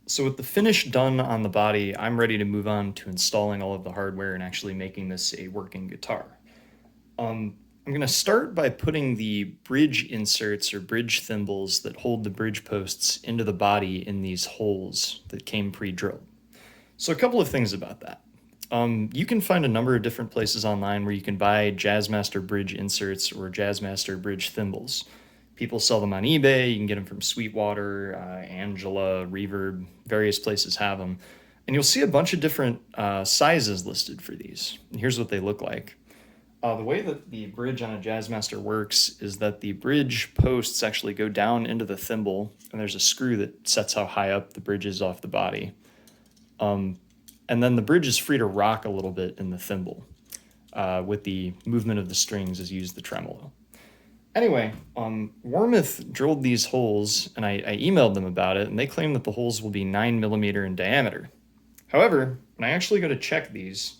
So with the finish done on the body, I'm ready to move on to installing all of the hardware and actually making this a working guitar. I'm going to start by putting the bridge inserts or bridge thimbles that hold the bridge posts into the body in these holes that came pre-drilled. So a couple of things about that. You can find a number of different places online where you can buy Jazzmaster bridge inserts or Jazzmaster bridge thimbles. People sell them on eBay. You can get them from Sweetwater, Angela, Reverb, various places have them. And you'll see a bunch of different sizes listed for these. And here's what they look like. The way that the bridge on a Jazzmaster works is that the bridge posts actually go down into the thimble, and there's a screw that sets how high up the bridge is off the body. Um, and then the bridge is free to rock a little bit in the thimble with the movement of the strings as you use the tremolo. Anyway, Wormuth drilled these holes, and I emailed them about it, and they claim that the holes will be 9 millimeter in diameter. However, when I actually go to check these,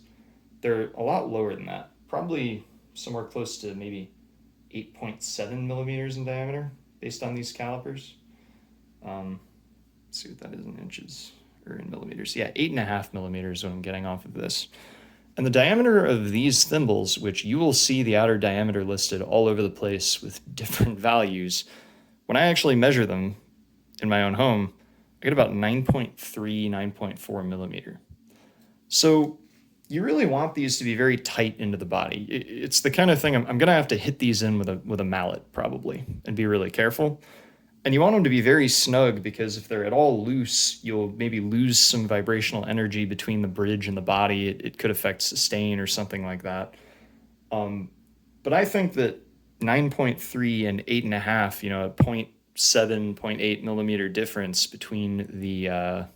they're a lot lower than that, probably somewhere close to maybe 8.7 millimeters in diameter based on these calipers. Let's see what that is in inches or in millimeters. Yeah, 8.5 millimeters is what I'm getting off of this. And the diameter of these thimbles, which you will see the outer diameter listed all over the place with different values, when I actually measure them in my own home, I get about 9.3, 9.4 millimeter. So you really want these to be very tight into the body. It's the kind of thing I'm going to have to hit these in with a mallet probably and be really careful. And you want them to be very snug because if they're at all loose, you'll maybe lose some vibrational energy between the bridge and the body. It could affect sustain or something like that. But I think that 9.3 and 8.5, a point 0.7, 0.8 millimeter difference between the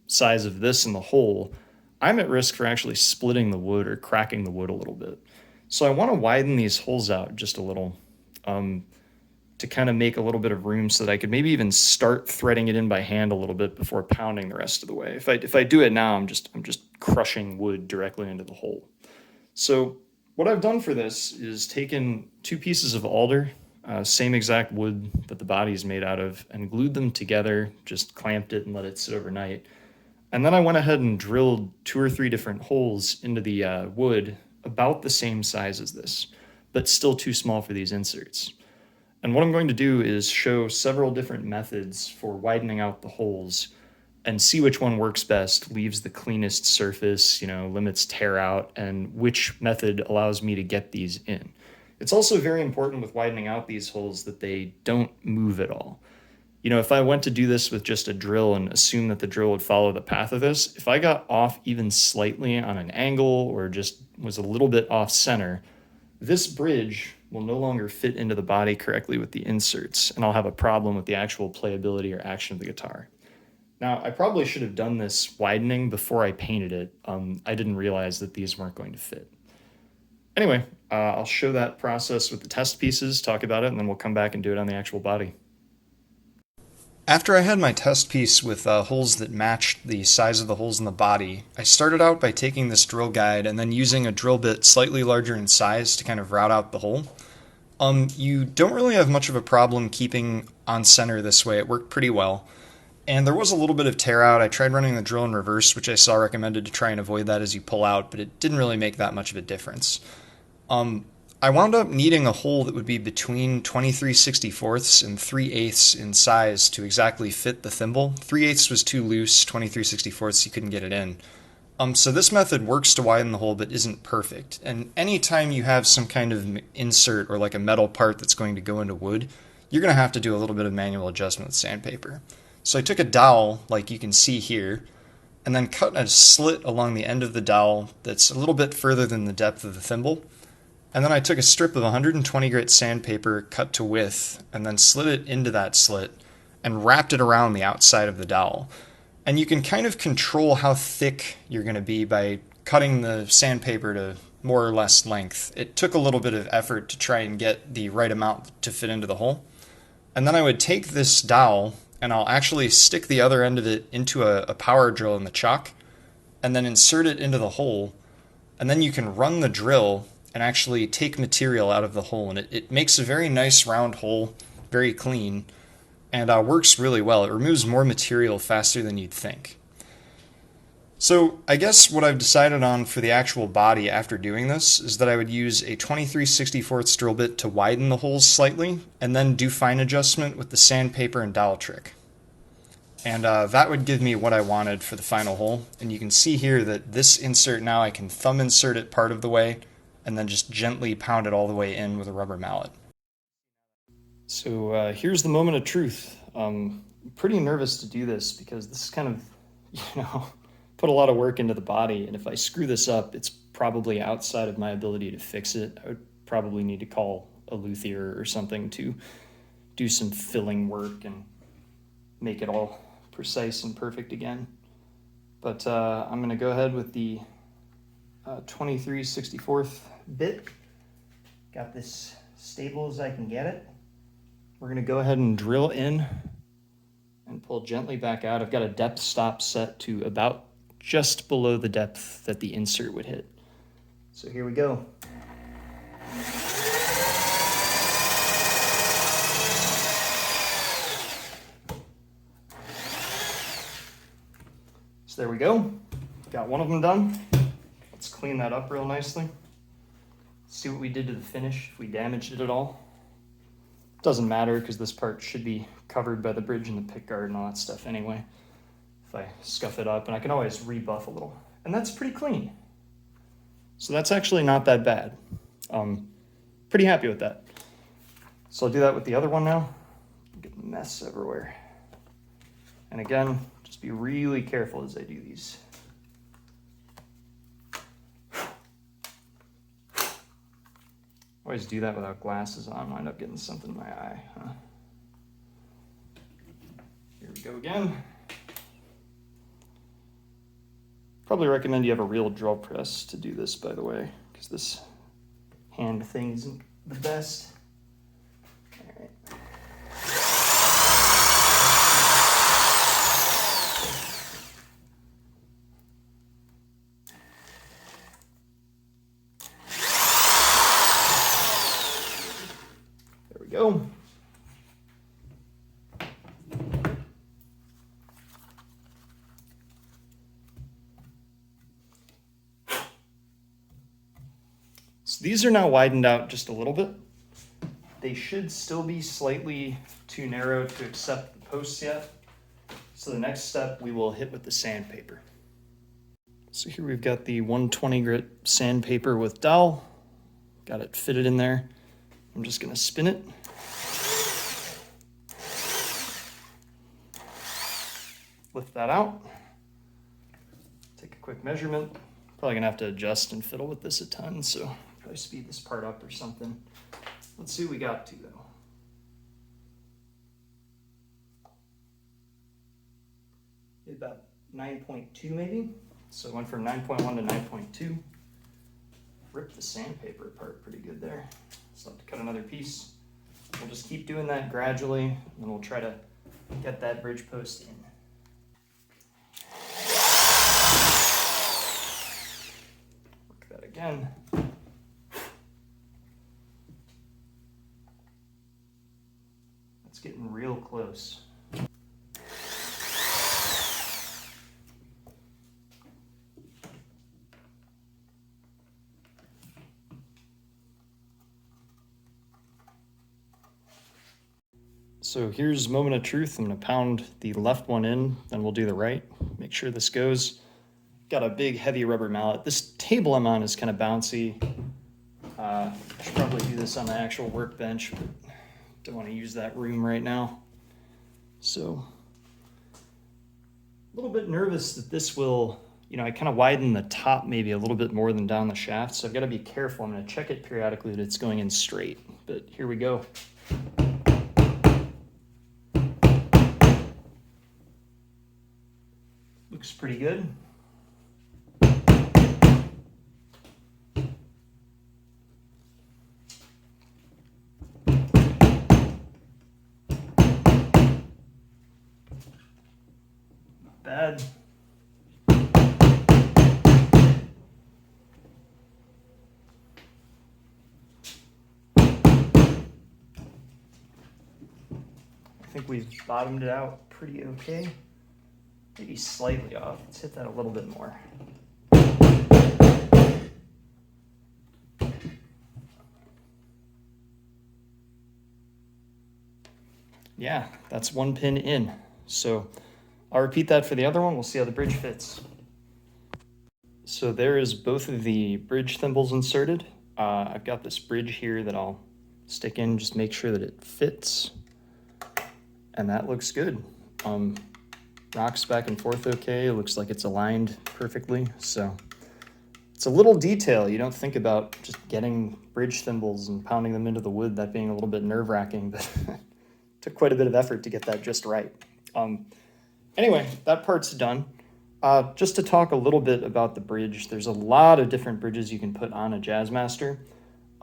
size of this and the hole, I'm at risk for actually splitting the wood or cracking the wood a little bit. So I want to widen these holes out just a little. To kind of make a little bit of room so that I could maybe even start threading it in by hand a little bit before pounding the rest of the way. If I do it now, I'm just crushing wood directly into the hole. So what I've done for this is taken two pieces of alder, same exact wood that the body is made out of, and glued them together, just clamped it and let it sit overnight. And then I went ahead and drilled two or three different holes into the wood about the same size as this, but still too small for these inserts. And what I'm going to do is show several different methods for widening out the holes and see which one works best, leaves the cleanest surface, limits tear out, and which method allows me to get these in. It's also very important with widening out these holes that they don't move at all. If I went to do this with just a drill and assume that the drill would follow the path of this, if I got off even slightly on an angle or just was a little bit off center, this bridge will no longer fit into the body correctly with the inserts, and I'll have a problem with the actual playability or action of the guitar. Now, I probably should have done this widening before I painted it. I didn't realize that these weren't going to fit. Anyway, I'll show that process with the test pieces, talk about it, and then we'll come back and do it on the actual body. After I had my test piece with holes that matched the size of the holes in the body, I started out by taking this drill guide and then using a drill bit slightly larger in size to kind of route out the hole. You don't really have much of a problem keeping on center this way. It worked pretty well. And there was a little bit of tear out. I tried running the drill in reverse, which I saw recommended to try and avoid that as you pull out, but it didn't really make that much of a difference. I wound up needing a hole that would be between 23/64 and 3/8 in size to exactly fit the thimble. 3/8 was too loose, 23/64 you couldn't get it in. So this method works to widen the hole but isn't perfect. And anytime you have some kind of insert or like a metal part that's going to go into wood, you're going to have to do a little bit of manual adjustment with sandpaper. So I took a dowel, like you can see here, and then cut a slit along the end of the dowel that's a little bit further than the depth of the thimble. And then I took a strip of 120 grit sandpaper cut to width and then slid it into that slit and wrapped it around the outside of the dowel. And you can kind of control how thick you're going to be by cutting the sandpaper to more or less length. It took a little bit of effort to try and get the right amount to fit into the hole. And then I would take this dowel and I'll actually stick the other end of it into a power drill in the chuck and then insert it into the hole. And then you can run the drill and actually take material out of the hole. And it makes a very nice round hole, very clean. and works really well. It removes more material faster than you'd think. So I guess what I've decided on for the actual body after doing this is that I would use a 23/64 drill bit to widen the holes slightly, and then do fine adjustment with the sandpaper and dowel trick. And that would give me what I wanted for the final hole. And you can see here that this insert now I can thumb insert it part of the way, and then just gently pound it all the way in with a rubber mallet. So here's the moment of truth. I'm pretty nervous to do this because this is kind of, put a lot of work into the body, and if I screw this up, it's probably outside of my ability to fix it. I would probably need to call a luthier or something to do some filling work and make it all precise and perfect again. But I'm going to go ahead with the 23/64 bit. Got this stable as I can get it. We're going to go ahead and drill in and pull gently back out. I've got a depth stop set to about just below the depth that the insert would hit. So here we go. So there we go. Got one of them done. Let's clean that up real nicely. See what we did to the finish, if we damaged it at all. Doesn't matter because this part should be covered by the bridge and the pickguard and all that stuff anyway. If I scuff it up, and I can always rebuff a little. And that's pretty clean. So that's actually not that bad. Pretty happy with that. So I'll do that with the other one now. Get a mess everywhere. And again, just be really careful as I do these. Always do that without glasses on, wind up getting something in my eye, huh? Here we go again. Probably recommend you have a real drill press to do this, by the way, because this hand thing isn't the best. All right. There we go. So these are now widened out just a little bit. They should still be slightly too narrow to accept the posts yet. So the next step we will hit with the sandpaper. So here we've got the 120 grit sandpaper with dowel. Got it fitted in there. I'm just gonna spin it. Lift that out. Take a quick measurement. Probably gonna have to adjust and fiddle with this a ton, so probably speed this part up or something. Let's see what we got to though. About 9.2 maybe. So it went from 9.1 to 9.2. Ripped the sandpaper apart pretty good there. So I'll have to cut another piece. We'll just keep doing that gradually, and then we'll try to get that bridge post in. Work that again. That's getting real close. So here's moment of truth. I'm gonna pound the left one in, then we'll do the right. Make sure this goes. Got a big heavy rubber mallet. This table I'm on is kind of bouncy. I should probably do this on the actual workbench, but don't want to use that room right now. So a little bit nervous that this will, I kind of widen the top maybe a little bit more than down the shaft. So I've got to be careful. I'm gonna check it periodically that it's going in straight, but here we go. Looks pretty good. Not bad. I think think we've bottomed it out pretty okay. Maybe slightly off. Let's hit that a little bit more. Yeah, that's one pin in. So I'll repeat that for the other one. We'll see how the bridge fits. So there is both of the bridge thimbles inserted. I've got this bridge here that I'll stick in, just make sure that it fits. And that looks good. Rocks back and forth okay. It looks like it's aligned perfectly. So it's a little detail you don't think about, just getting bridge thimbles and pounding them into the wood, that being a little bit nerve-wracking, but took quite a bit of effort to get that just right. Anyway, that part's done. Just to talk a little bit about the bridge, there's a lot of different bridges you can put on a Jazzmaster.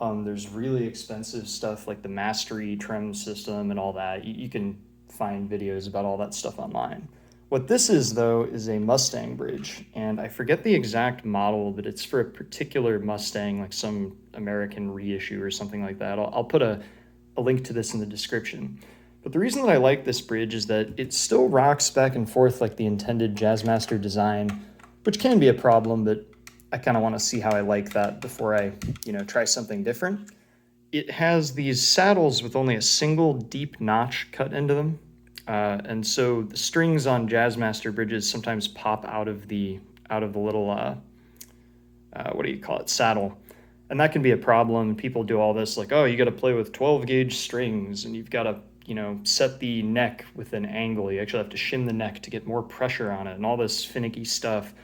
There's really expensive stuff like the Mastery trem system and all that. You can find videos about all that stuff online. What this is, though, is a Mustang bridge, and I forget the exact model, but it's for a particular Mustang, like some American reissue or something like that. I'll put a link to this in the description. But the reason that I like this bridge is that it still rocks back and forth like the intended Jazzmaster design, which can be a problem, but I kind of want to see how I like that before I, try something different. It has these saddles with only a single deep notch cut into them. And so the strings on Jazzmaster bridges sometimes pop out of the little, saddle. And that can be a problem. People do all this like, oh, you got to play with 12 gauge strings and you've got to, set the neck with an angle. You actually have to shim the neck to get more pressure on it and all this finicky stuff.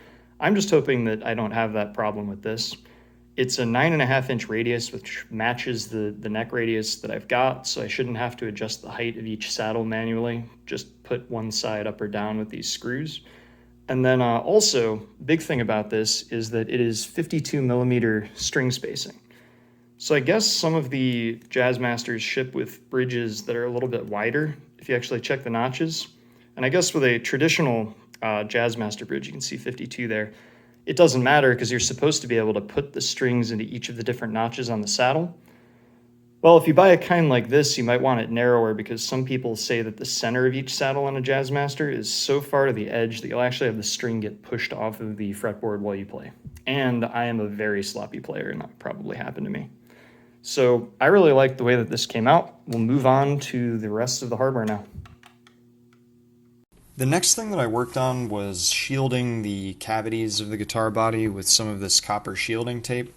I'm just hoping that I don't have that problem with this. It's a 9.5-inch radius, which matches the neck radius that I've got, so I shouldn't have to adjust the height of each saddle manually. Just put one side up or down with these screws. And then also, big thing about this is that it is 52 millimeter string spacing. So I guess some of the Jazzmasters ship with bridges that are a little bit wider, if you actually check the notches. And I guess with a traditional Jazzmaster bridge, you can see 52 there. It doesn't matter because you're supposed to be able to put the strings into each of the different notches on the saddle. Well, if you buy a kind like this, you might want it narrower because some people say that the center of each saddle on a Jazzmaster is so far to the edge that you'll actually have the string get pushed off of the fretboard while you play. And I am a very sloppy player, and that would probably happen to me. So I really like the way that this came out. We'll move on to the rest of the hardware now. The next thing that I worked on was shielding the cavities of the guitar body with some of this copper shielding tape.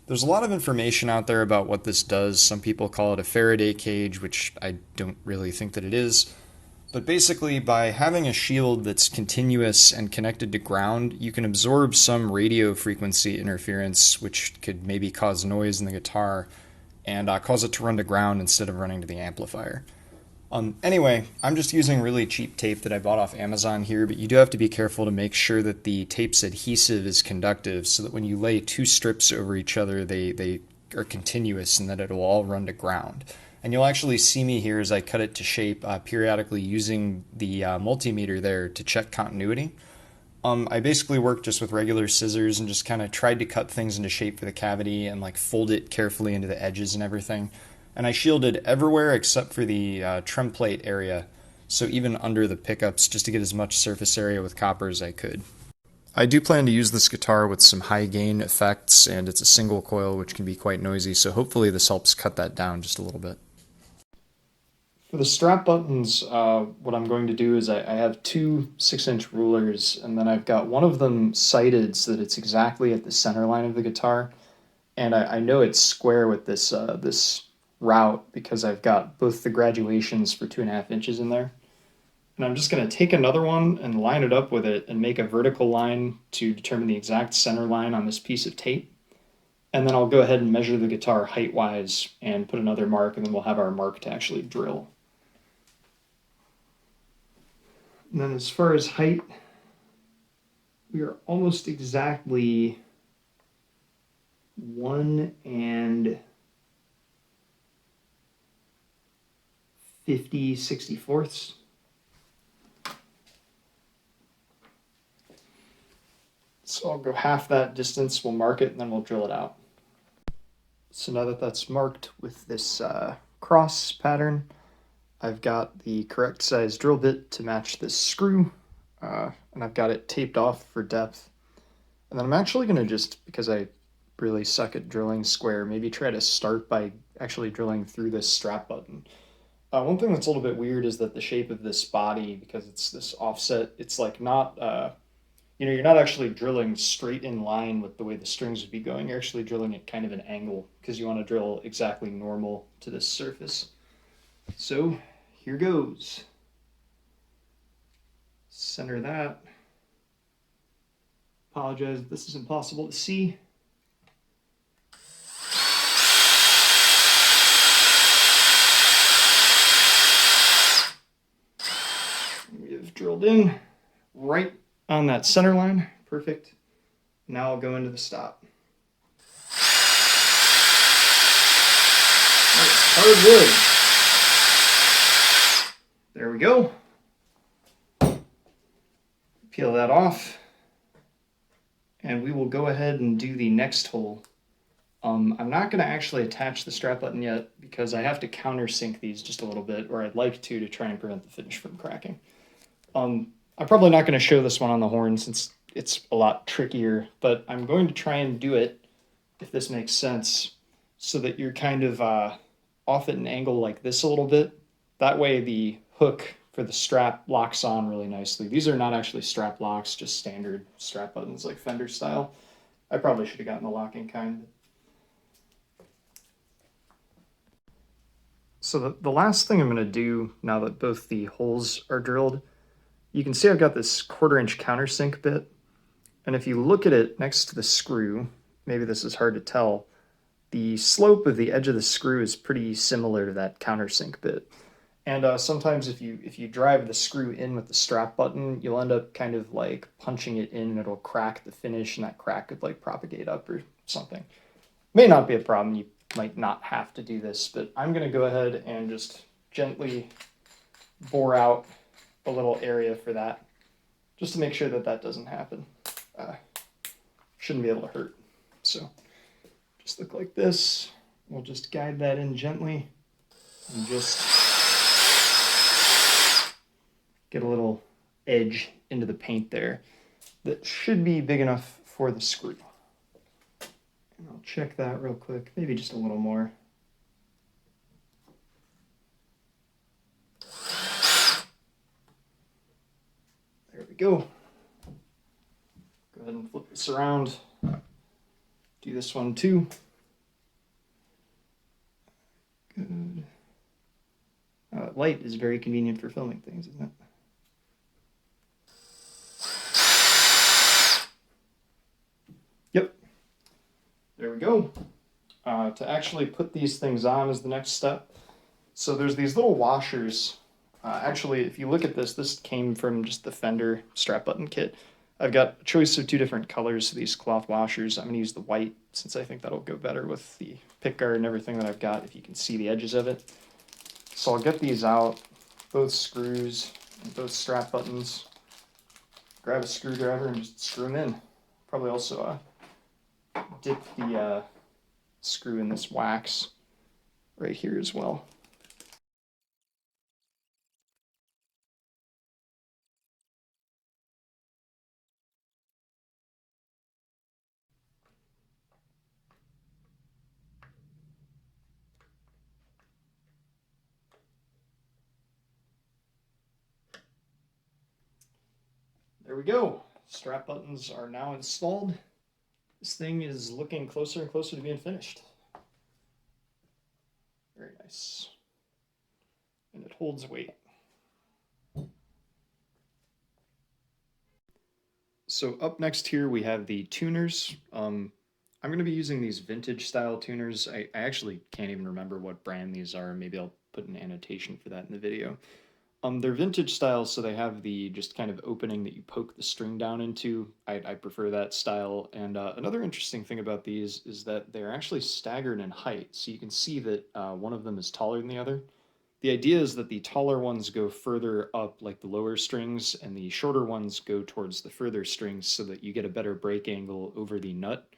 There's a lot of information out there about what this does. Some people call it a Faraday cage, which I don't really think that it is. But basically, by having a shield that's continuous and connected to ground, you can absorb some radio frequency interference, which could maybe cause noise in the guitar, and cause it to run to ground instead of running to the amplifier. Anyway, I'm just using really cheap tape that I bought off Amazon here, but you do have to be careful to make sure that the tape's adhesive is conductive so that when you lay two strips over each other, they are continuous and that it will all run to ground. And you'll actually see me here as I cut it to shape periodically using the multimeter there to check continuity. I basically worked just with regular scissors and just kind of tried to cut things into shape for the cavity and like fold it carefully into the edges and everything. And I shielded everywhere except for the trem plate area, so even under the pickups, just to get as much surface area with copper as I could. I do plan to use this guitar with some high gain effects, and it's a single coil which can be quite noisy, so hopefully this helps cut that down just a little bit. For the strap buttons, what I'm going to do is I have two 6-inch rulers, and then I've got one of them sighted so that it's exactly at the center line of the guitar. And I know it's square with this route because I've got both the graduations for 2.5 inches in there. And I'm just going to take another one and line it up with it and make a vertical line to determine the exact center line on this piece of tape. And then I'll go ahead and measure the guitar height-wise and put another mark, and then we'll have our mark to actually drill. And then as far as height, we are almost exactly 1 50/64. So I'll go half that distance, we'll mark it, and then we'll drill it out. So now that that's marked with this cross pattern, I've got the correct size drill bit to match this screw, and I've got it taped off for depth. And then I'm actually going to just, because I really suck at drilling square, maybe try to start by actually drilling through this strap button. One thing that's a little bit weird is that the shape of this body, because it's this offset, it's like not, you're not actually drilling straight in line with the way the strings would be going. You're actually drilling at kind of an angle because you want to drill exactly normal to this surface. So here goes. Center that. Apologize if this is impossible to see. We have drilled in right on that center line. Perfect. Now I'll go into the stop. Hard wood. There we go. Peel that off. And we will go ahead and do the next hole. I'm not going to actually attach the strap button yet because I have to countersink these just a little bit, or I'd like to try and prevent the finish from cracking. I'm probably not going to show this one on the horn since it's a lot trickier, but I'm going to try and do it, if this makes sense, so that you're kind of off at an angle like this a little bit. That way the hook for the strap locks on really nicely. These are not actually strap locks, just standard strap buttons like Fender style. I probably should have gotten the locking kind. So the last thing I'm going to do now that both the holes are drilled, you can see I've got this 1/4-inch countersink bit. And if you look at it next to the screw, maybe this is hard to tell, the slope of the edge of the screw is pretty similar to that countersink bit. And sometimes if you drive the screw in with the strap button, you'll end up kind of like punching it in and it'll crack the finish, and that crack could like propagate up or something. May not be a problem. You might not have to do this, but I'm going to go ahead and just gently bore out a little area for that, just to make sure that that doesn't happen. Shouldn't be able to hurt. So just look like this. We'll just guide that in gently and just get a little edge into the paint there that should be big enough for the screw. And I'll check that real quick, maybe just a little more. There we go. Go ahead and flip this around. Do this one too. Good. Light is very convenient for filming things, isn't it? Yep. There we go. To actually put these things on is the next step. So there's these little washers. Actually, if you look at this, this came from just the Fender strap button kit. I've got a choice of 2 different colors of these cloth washers. I'm going to use the white since I think that'll go better with the pickguard and everything that I've got, if you can see the edges of it. So I'll get these out, both screws and both strap buttons. Grab a screwdriver and just screw them in. Probably also dip the screw in this wax right here as well. There we go. Strap buttons are now installed. This thing is looking closer and closer to being finished. Very nice. And it holds weight. So up next here we have the tuners. I'm going to be using these vintage style tuners. I actually can't even remember what brand these are. Maybe I'll put an annotation for that in the video. They're vintage style, so they have the just kind of opening that you poke the string down into. I prefer that style. And another interesting thing about these is that they're actually staggered in height. So you can see that one of them is taller than the other. The idea is that the taller ones go further up like the lower strings, and the shorter ones go towards the further strings so that you get a better break angle over the nut.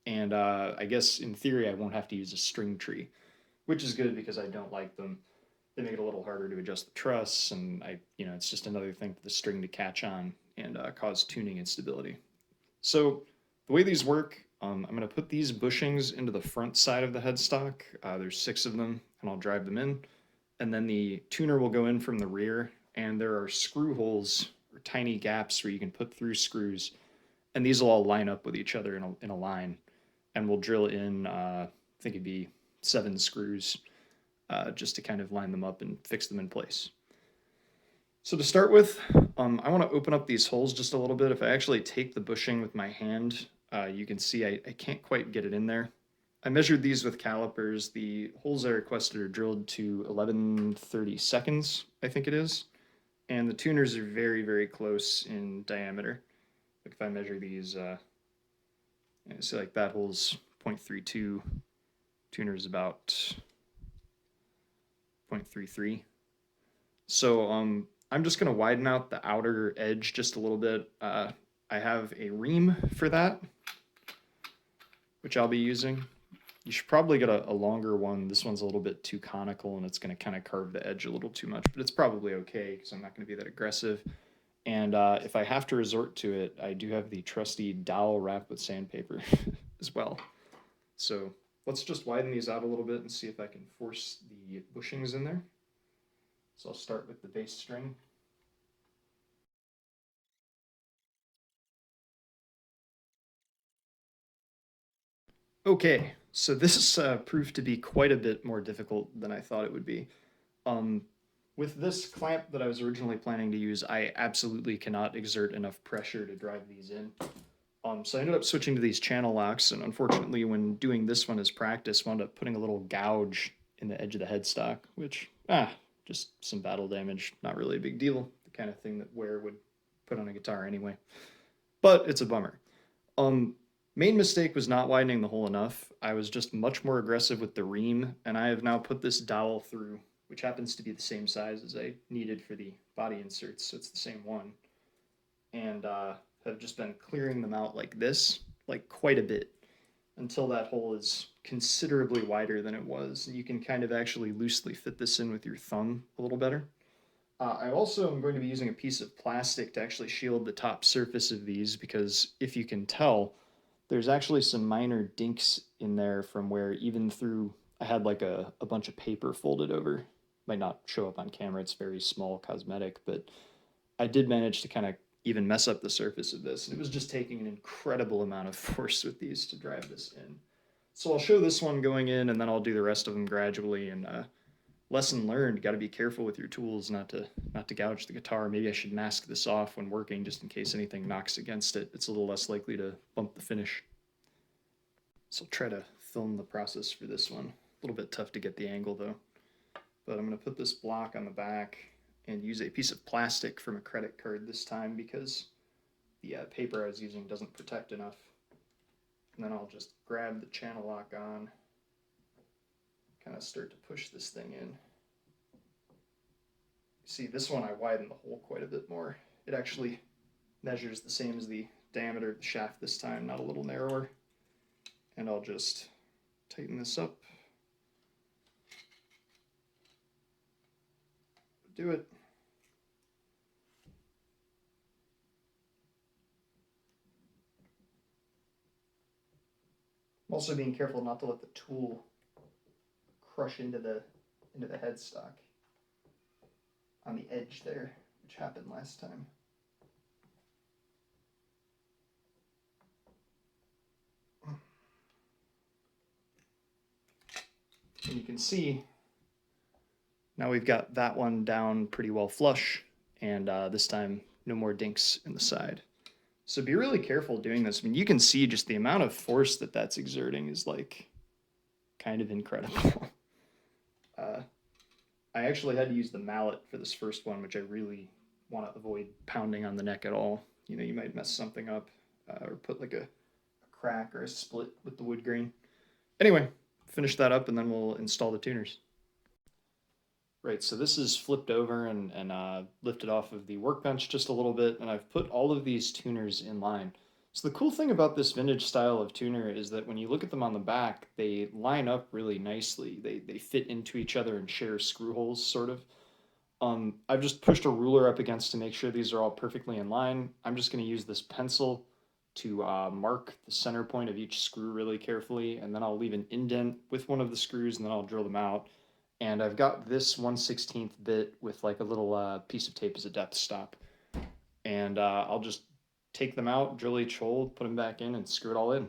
And I guess in theory I won't have to use a string tree, which is good because I don't like them. they make it a little harder to adjust the truss, and it's just another thing for the string to catch on and cause tuning instability. So the way these work, I'm going to put these bushings into the front side of the headstock. There's 6 of them, and I'll drive them in. And then the tuner will go in from the rear, and there are screw holes or tiny gaps where you can put through screws, and these will all line up with each other in a line. And we'll drill in, I think it'd be 7 screws just to kind of line them up and fix them in place. So to start with, I want to open up these holes just a little bit. If I actually take the bushing with my hand, you can see I can't quite get it in there. I measured these with calipers. The holes I requested are drilled to 11/30 seconds, I think it is. And the tuners are very, very close in diameter. Like if I measure these, see like that hole's 0.32, tuner's about 0.33. So I'm just going to widen out the outer edge just a little bit. I have a ream for that, which I'll be using. You should probably get a longer one. This one's a little bit too conical, and it's going to kind of carve the edge a little too much, but it's probably okay because I'm not going to be that aggressive. And if I have to resort to it, I do have the trusty dowel wrapped with sandpaper as well. So let's just widen these out a little bit and see if I can force the bushings in there. So I'll start with the bass string. Okay, so this proved to be quite a bit more difficult than I thought it would be. Um, with this clamp that I was originally planning to use, I absolutely cannot exert enough pressure to drive these in. So I ended up switching to these channel locks, and unfortunately, when doing this one as practice, wound up putting a little gouge in the edge of the headstock, which, just some battle damage, not really a big deal. The kind of thing that Ware would put on a guitar anyway. But it's a bummer. Main mistake was not widening the hole enough. I was just much more aggressive with the ream, and I have now put this dowel through, which happens to be the same size as I needed for the body inserts, so it's the same one. And have just been clearing them out like this, like quite a bit, until that hole is considerably wider than it was. And you can kind of actually loosely fit this in with your thumb a little better. I also am going to be using a piece of plastic to actually shield the top surface of these because if you can tell, there's actually some minor dinks in there from where even through, I had like a bunch of paper folded over. Might not show up on camera, it's very small cosmetic, but I did manage to kind of even mess up the surface of this. It was just taking an incredible amount of force with these to drive this in. So I'll show this one going in and then I'll do the rest of them gradually, and lesson learned, got to be careful with your tools not to gouge the guitar. Maybe I should mask this off when working just in case anything knocks against it. It's a little less likely to bump the finish. So I'll try to film the process for this one. A little bit tough to get the angle though. But I'm going to put this block on the back and use a piece of plastic from a credit card this time because the paper I was using doesn't protect enough. And then I'll just grab the channel lock on, kind of start to push this thing in. See, this one I widen the hole quite a bit more. It actually measures the same as the diameter of the shaft this time, not a little narrower. And I'll just tighten this up. Do it. I'm also being careful not to let the tool crush into the headstock on the edge there, which happened last time. And you can see now we've got that one down pretty well flush, and this time no more dinks in the side. So be really careful doing this. I mean, you can see just the amount of force that that's exerting is like kind of incredible. I actually had to use the mallet for this first one, which I really want to avoid pounding on the neck at all. You know, you might mess something up or put like a crack or a split with the wood grain. Anyway, finish that up and then we'll install the tuners. Right, so this is flipped over and lifted off of the workbench just a little bit, and I've put all of these tuners in line. So the cool thing about this vintage style of tuner is that when you look at them on the back, they line up really nicely. They fit into each other and share screw holes, sort of. I've just pushed a ruler up against to make sure these are all perfectly in line. I'm just going to use this pencil to mark the center point of each screw really carefully, and then I'll leave an indent with one of the screws, and then I'll drill them out. And I've got this 1/16 bit with like a little piece of tape as a depth stop. And I'll just take them out, drill each hole, put them back in, and screw it all in.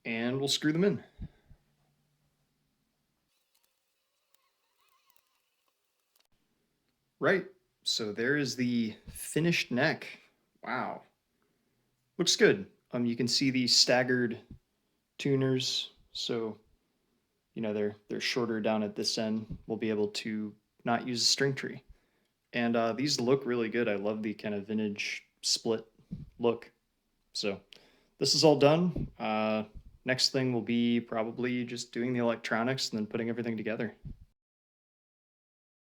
And we'll screw them in. Right. So there is the finished neck. Wow. Looks good. You can see the staggered tuners. So, they're shorter down at this end. We'll be able to not use a string tree. And these look really good. I love the kind of vintage split look. So this is all done. Next thing will be probably just doing the electronics and then putting everything together.